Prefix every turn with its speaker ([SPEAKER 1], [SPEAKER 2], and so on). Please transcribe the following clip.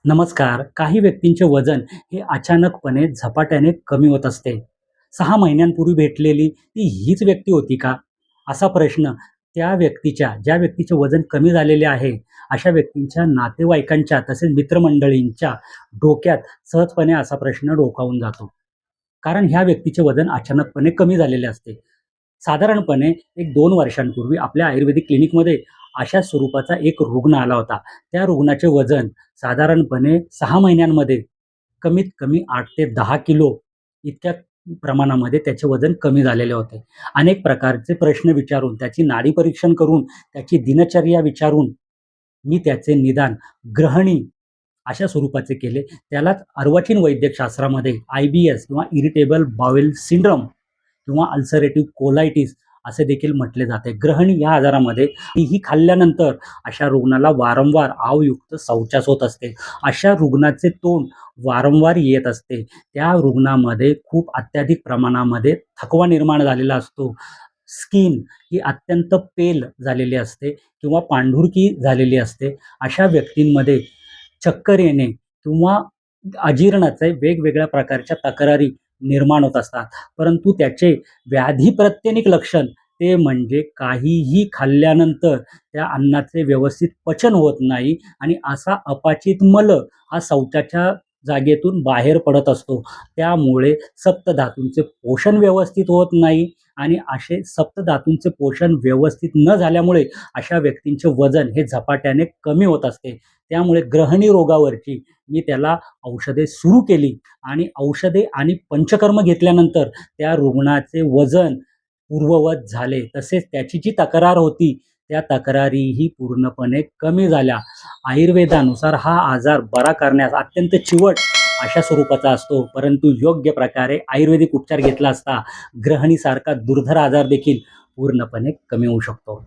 [SPEAKER 1] नमस्कार. काही व्यक्तींचे वजन हे अचानकपणे झपाट्याने कमी होत असते. 6 महिन्यांपूर्वी भेटलेली ती हीच व्यक्ती होती का? असा प्रश्न ज्या व्यक्तीचे वजन कमी झालेले आहे, अशा व्यक्तींच्या नातेवाईकांच्या तसेच मित्रमंडळींच्या डोक्यात सहजपणे असा प्रश्न डोकावून जातो. कारण ह्या व्यक्तीचे वजन अचानकपणे कमी झालेले असते. साधारणपणे एक 2 वर्षांपूर्वी आपल्या आयुर्वेदिक क्लिनिकमध्ये अशा स्वरूपाचा एक रुग्ण आला होता. त्या रुग्णाचे वजन साधारणपणे 6 महिन्यांमध्ये कमीत कमी 8 ते 10 किलो इतक्या प्रमाणामध्ये त्याचे वजन कमी झालेले होते. अनेक प्रकारचे प्रश्न विचारून, त्याची नाडी परीक्षण करून, त्याची दिनचर्या विचारून मी त्याचे निदान ग्रहणी अशा स्वरूपाचे केले. त्यालाच अर्वाचीन वैद्यकशास्त्रामध्ये IBS किंवा इरिटेबल बावेल सिंड्रोम किंवा अल्सरेटिव्ह कोलायटिस असे देखील म्हटले जाते. ग्रहणी या आजारामध्ये ही खाल्ल्यानंतर अशा रुग्णाला वारंवार आवयुक्त शौचास होत असते. अशा रुग्णाचे तोंड वारंवार येत असते. त्या रुग्णामध्ये खूप अत्याधिक प्रमाणामध्ये थकवा निर्माण झालेला असतो. स्किन ही अत्यंत पेल झालेली असते किंवा पांढुरकी झालेली असते. अशा व्यक्तींमध्ये चक्कर येणे किंवा अजीर्णाचे वेगवेगळ्या प्रकारच्या तक्रारी निर्माण होत असतात. परंतु त्याचे व्याधीप्रत्यनिक लक्षण ते म्हणजे काहीही खाल्ल्यानंतर त्या अन्नाचे व्यवस्थित पचन होत नाही आणि असा अपचित मल हा शौचाच्या जागेतून बाहेर पडत असतो. त्यामुळे सप्तधातूंचे पोषण व्यवस्थित होत नाही आणि असे सप्तधातूंचे पोषण व्यवस्थित न झाल्यामुळे अशा व्यक्तींचे वजन हे झपाट्याने कमी होत असते. त्यामुळे ग्रहणी रोगावरची मी त्याला औषधे सुरू केली आणि औषधे आणि पंचकर्म घेतल्यानंतर त्या रुग्णाचे वजन पूर्ववत झाले. तसेच त्याची जी तक्रार होती, त्या तक्रारीही पूर्णपणे कमी झाल्या. आयुर्वेदानुसार हा आजार बरा करण्यास अत्यंत चिवट अशा स्वरूपाचा असतो. परंतु योग्य प्रकारे आयुर्वेदिक उपचार घेतला असता ग्रहणीसारखा दुर्धर आजार देखील पूर्णपणे कमी होऊ शकतो.